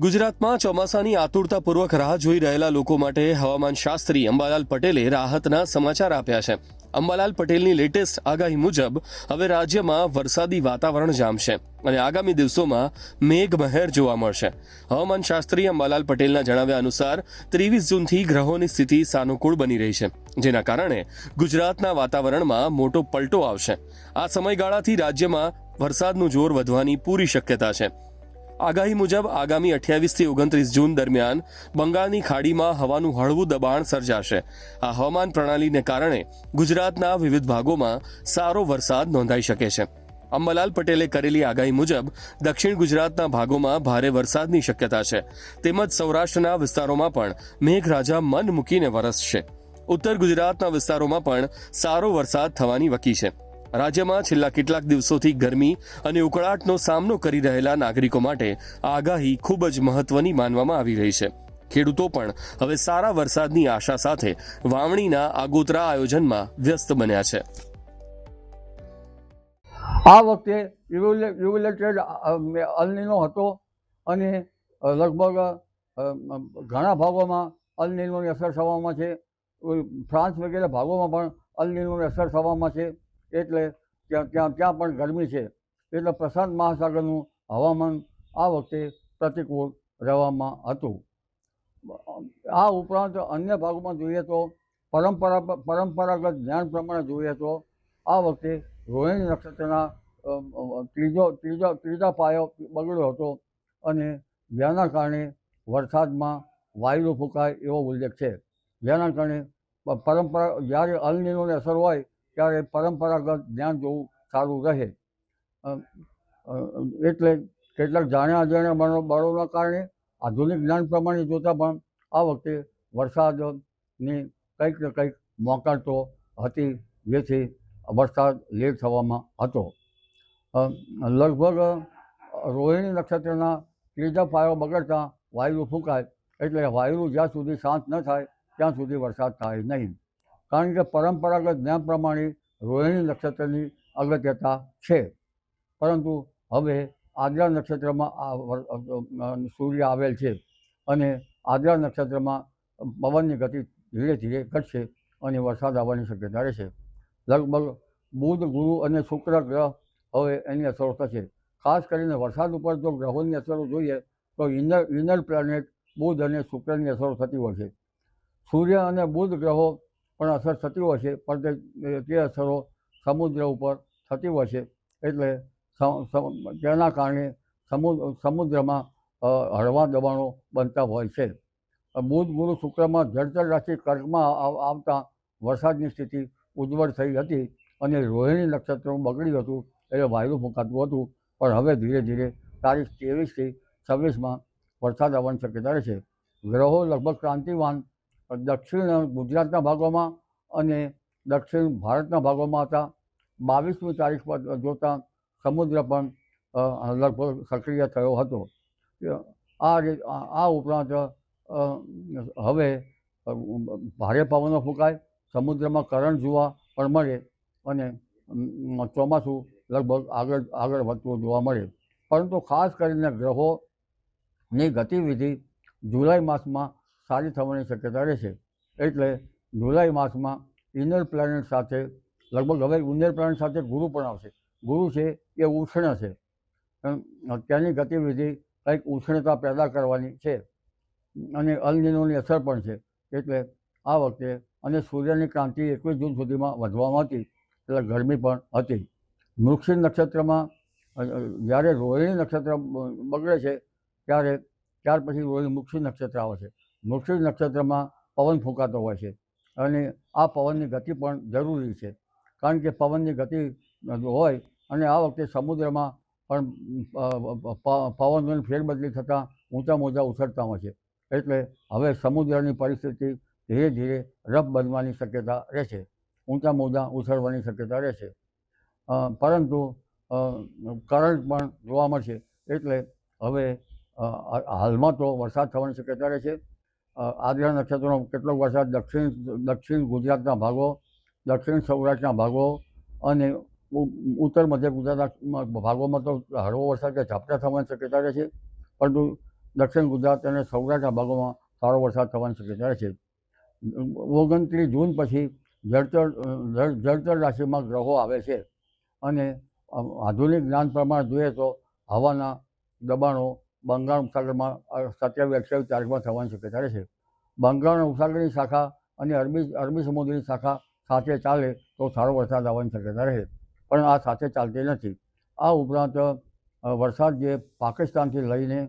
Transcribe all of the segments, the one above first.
ગુજરાતમાં ચોમાસાની આતુરતાપૂર્વક રાહ જોઈ રહેલા લોકો માટે હવામાન શાસ્ત્રી અંબાલાલ પટેલે રાહતના સમાચાર આપ્યા છે. અંબાલાલ પટેલની લેટેસ્ટ આગાહી મુજબ હવે રાજ્યમાં વરસાદી વાતાવરણ જામશે અને આગામી દિવસોમાં મેઘમહેર જોવા મળશે. હવામાન શાસ્ત્રી અંબાલાલ પટેલના જણાવ્યા અનુસાર 23 જૂનથી ગ્રહોની સ્થિતિ સાનુકૂળ બની રહી છે, જેના કારણે ગુજરાતના વાતાવરણમાં મોટો પલટો આવશે. આ સમયગાળાથી રાજ્યમાં વરસાદનું જોર વધવાની પૂરી શક્યતા છે. આગાહી મુજબ આગામી 28 થી 29 જૂન દરમિયાન બંગાળની ખાડીમાં હવાનું હળવું દબાણ સર્જાશે. આ હવામાન પ્રણાલીને કારણે ગુજરાતના વિવિધ ભાગોમાં સારો વરસાદ નોંધાઈ શકે છે. અંબાલાલ પટેલે કરેલી આગાહી મુજબ દક્ષિણ ગુજરાતના ભાગોમાં ભારે વરસાદની શક્યતા છે, તેમજ સૌરાષ્ટ્રના વિસ્તારોમાં પણ મેઘરાજા મન મૂકીને વરસશે. ઉત્તર ગુજરાતના વિસ્તારોમાં પણ સારો વરસાદ થવાની વકી છે. રાજ્યમાં છેલ્લા કેટલાક દિવસોથી ગરમી અને ઉકળાટનો સામનો કરી રહેલા નાગરિકો માટે આગાહી ખૂબ જ મહત્વની માનવામાં આવી રહી છે. ખેડૂતો પણ હવે સારા વરસાદની આશા સાથે વાવણીના આગોતરા આયોજનમાં વ્યસ્ત બન્યા છે. આ વખતે ઇવેલ્યુએટેડ અલ નીનો હતો અને લગભગ ઘણા ભાગોમાં અલ નીનોની અસર થવામાં છે. ફ્રાન્સ વગેરે ભાગોમાં પણ અલ નીનોની અસર થવામાં છે. એટલે ત્યાં પણ ગરમી છે. એટલે પ્રશાંત મહાસાગરનું હવામાન આ વખતે પ્રતિકૂળ રહેવામાં હતું. આ ઉપરાંત અન્ય ભાગોમાં જોઈએ તો પરંપરાગત જ્ઞાન પ્રમાણે જોઈએ તો આ વખતે રોહિણી નક્ષત્રના ત્રીજા પાયો બગડ્યો હતો અને જેના કારણે વરસાદમાં વાયુ ફૂંકાય એવો ઉલ્લેખ છે. જેના કારણે જ્યારે અલ નીનોની અસર હોય ત્યારે પરંપરાગત જ્ઞાન જોવું સારું રહે. એટલે કેટલાક જાણ્યા અજાણ્યા બળોના કારણે આધુનિક જ્ઞાન પ્રમાણે જોતાં પણ આ વખતે વરસાદની કંઈક ને કંઈક મોકળ તો હતી, જેથી વરસાદ લેટ થવામાં હતો. લગભગ રોહિણી નક્ષત્રના ત્રીજા પાયો બગડતા વાયુ ફૂંકાય, એટલે વાયુ જ્યાં સુધી શાંત ન થાય ત્યાં સુધી વરસાદ થાય નહીં. કારણ કે પરંપરાગત જ્ઞાન પ્રમાણે રોહિણી નક્ષત્રની અગત્યતા છે. પરંતુ હવે આદ્રા નક્ષત્રમાં સૂર્ય આવેલ છે અને આદ્રા નક્ષત્રમાં પવનની ગતિ ધીરે ધીરે ઘટશે અને વરસાદ આવવાની શક્યતા રહેશે. લગભગ બુધ, ગુરુ અને શુક્ર ગ્રહ હવે એની અસરો થશે. ખાસ કરીને વરસાદ ઉપર જો ગ્રહોની અસરો જોઈએ તો ઇનર પ્લેનેટ બુધ અને શુક્રની અસરો થતી હોય છે. સૂર્ય અને બુધ ગ્રહો પણ અસર થતી હોય છે, પણ તે અસરો સમુદ્ર ઉપર થતી હોય છે. એટલે તેના કારણે સમુદ્રમાં હળવા દબાણો બનતા હોય છે. બુધ, ગુરુ, શુક્રમાં જળચર રાશિ કર્કમાં આવતા વરસાદની સ્થિતિ ઉજ્જવળ થઈ હતી અને રોહિણી નક્ષત્ર બગડ્યું હતું, એટલે વાયુ ફૂંકાતું હતું. પણ હવે ધીરે ધીરે તારીખ 23થી 26માં વરસાદ આવવાની શક્યતા રહેશે. ગ્રહો લગભગ ક્રાંતિવાન દક્ષિણ ગુજરાતના ભાગોમાં અને દક્ષિણ ભારતના ભાગોમાં હતા. 22મી તારીખ પર જોતાં સમુદ્ર પણ લગભગ સક્રિય થયો હતો. આ ઉપરાંત હવે ભારે પવનો ફૂંકાય, સમુદ્રમાં કરંટ જોવા પણ મળે અને ચોમાસું લગભગ આગળ વધતું જોવા મળે. પરંતુ ખાસ કરીને ગ્રહોની ગતિવિધિ જુલાઈ માસમાં સારી થવાની શક્યતા રહેશે. એટલે જુલાઈ માસમાં ઇનર પ્લેનેટ સાથે લગભગ હવે ઇનર પ્લેનેટ સાથે ગુરુ પણ આવશે. ગુરુ છે એ ઉષ્ણ છે, તેની ગતિવિધિ કંઈક ઉષ્ણતા પેદા કરવાની છે અને અલ નીનોની અસર પણ છે. એટલે આ વખતે અને સૂર્યની ક્રાંતિ 21 જૂન સુધીમાં વધવામાં હતી, એટલે ગરમી પણ હતી. મૃગશિર નક્ષત્રમાં જ્યારે રોહિણી નક્ષત્ર બગડે છે ત્યાર પછી મૃગશિર નક્ષત્ર આવે છે. મૃગશિર નક્ષત્રમાં પવન ફૂંકાતો હોય છે અને આ પવનની ગતિ પણ જરૂરી છે. કારણ કે પવનની ગતિ હોય અને આ વખતે સમુદ્રમાં પણ પવનની ફેરબદલી થતાં ઊંચા મોજા ઉછળતા હોય છે. એટલે હવે સમુદ્રની પરિસ્થિતિ ધીરે ધીરે રફ બનવાની શક્યતા રહેશે, ઊંચા મોજા ઉછળવાની શક્યતા રહેશે. પરંતુ કરંટ પણ જોવા મળશે. એટલે હવે હાલમાં તો વરસાદ થવાની શક્યતા રહેશે. આદ્રા નક્ષત્રનો કેટલોક વરસાદ દક્ષિણ ગુજરાતના ભાગો, દક્ષિણ સૌરાષ્ટ્રના ભાગો અને ઉત્તર મધ્ય ગુજરાતના ભાગોમાં તો હળવો વરસાદ કે ઝાપટા થવાની શક્યતા રહે છે, પરંતુ દક્ષિણ ગુજરાત અને સૌરાષ્ટ્રના ભાગોમાં સારો વરસાદ થવાની શક્યતા રહે છે. 29 જૂન પછી જળચર રાશિમાં ગ્રહો આવે છે અને આધુનિક જ્ઞાન પ્રમાણે જોઈએ તો હવાના દબાણો બંગાળ ઉપસાગરમાં 27-28 તારીખમાં થવાની શક્યતા રહે છે. બંગાળ ઉપસાગરની શાખા અને અરબી સમુદ્રની શાખા સાથે ચાલે તો સારો વરસાદ આવવાની શક્યતા રહે, પણ આ સાથે ચાલતી નથી. આ ઉપરાંત વરસાદ જે પાકિસ્તાનથી લઈને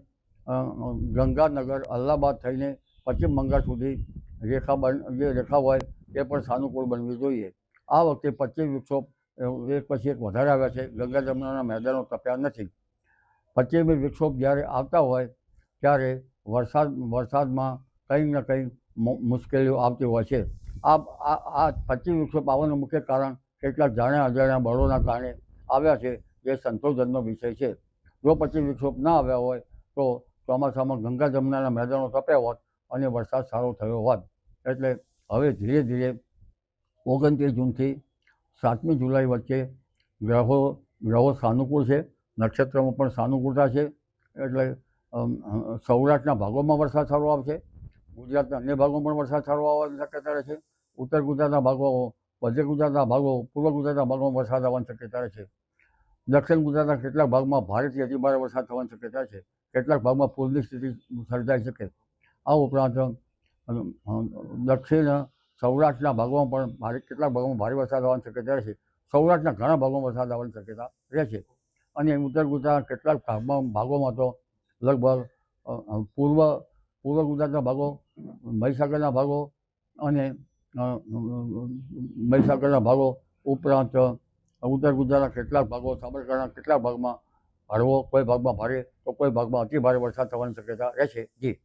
ગંગાનગર અલ્હાબાદ થઈને પશ્ચિમ બંગાળ સુધી જે રેખા હોય એ પણ સાનુકૂળ બનવી જોઈએ. આ વખતે 25 વિક્ષોભ એક પછી એક વધારે આવ્યા છે. ગંગા જમુનાના મેદાનો તપ્યા નથી. 25મી વિક્ષોભ જ્યારે આવતા હોય ત્યારે વરસાદમાં કંઈક ને કંઈક મુશ્કેલીઓ આવતી હોય છે. આ 25 વિક્ષોભ આવવાનું મુખ્ય કારણ કેટલાક જાણ્યા અજાણ્યા બળોના કારણે આવ્યા છે, જે સંશોધનનો વિષય છે. જો 25 વિક્ષોભ ના આવ્યા હોય તો ચોમાસામાં ગંગા જમુનાના મેદાનો તપ્યા હોત અને વરસાદ સારો થયો હોત. એટલે હવે ધીરે ધીરે 29 જૂનથી 7મી જુલાઈ વચ્ચે ગ્રહો સાનુકૂળ છે, નક્ષત્રમાં પણ સાનુકૂળતા છે. એટલે સૌરાષ્ટ્રના ભાગોમાં વરસાદ સારો આવશે, ગુજરાતના અન્ય ભાગોમાં પણ વરસાદ સારો આવવાની શક્યતા રહે છે. ઉત્તર ગુજરાતના ભાગો, મધ્ય ગુજરાતના ભાગો, પૂર્વ ગુજરાતના ભાગોમાં વરસાદ આવવાની શક્યતા રહે છે. દક્ષિણ ગુજરાતના કેટલાક ભાગમાં ભારેથી અતિભારે વરસાદ થવાની શક્યતા છે. કેટલાક ભાગમાં પૂરની સ્થિતિ સર્જાઈ શકે. આ ઉપરાંત દક્ષિણ સૌરાષ્ટ્રના ભાગોમાં પણ કેટલાક ભાગોમાં ભારે વરસાદ આવવાની શક્યતા રહે છે. સૌરાષ્ટ્રના ઘણા ભાગોમાં વરસાદ આવવાની શક્યતા રહે છે. અને ઉત્તર ગુજરાતના કેટલાક ભાગોમાં તો લગભગ પૂર્વ ગુજરાતના ભાગો, મહીસાગરના ભાગો અને ઉપરાંત ઉત્તર ગુજરાતના કેટલાક ભાગો, સાબરકાંઠાના કેટલાક ભાગમાં હળવો, કોઈ ભાગમાં ભારે તો કોઈ ભાગમાં અતિ ભારે વરસાદ થવાની શક્યતા રહે છે. જી.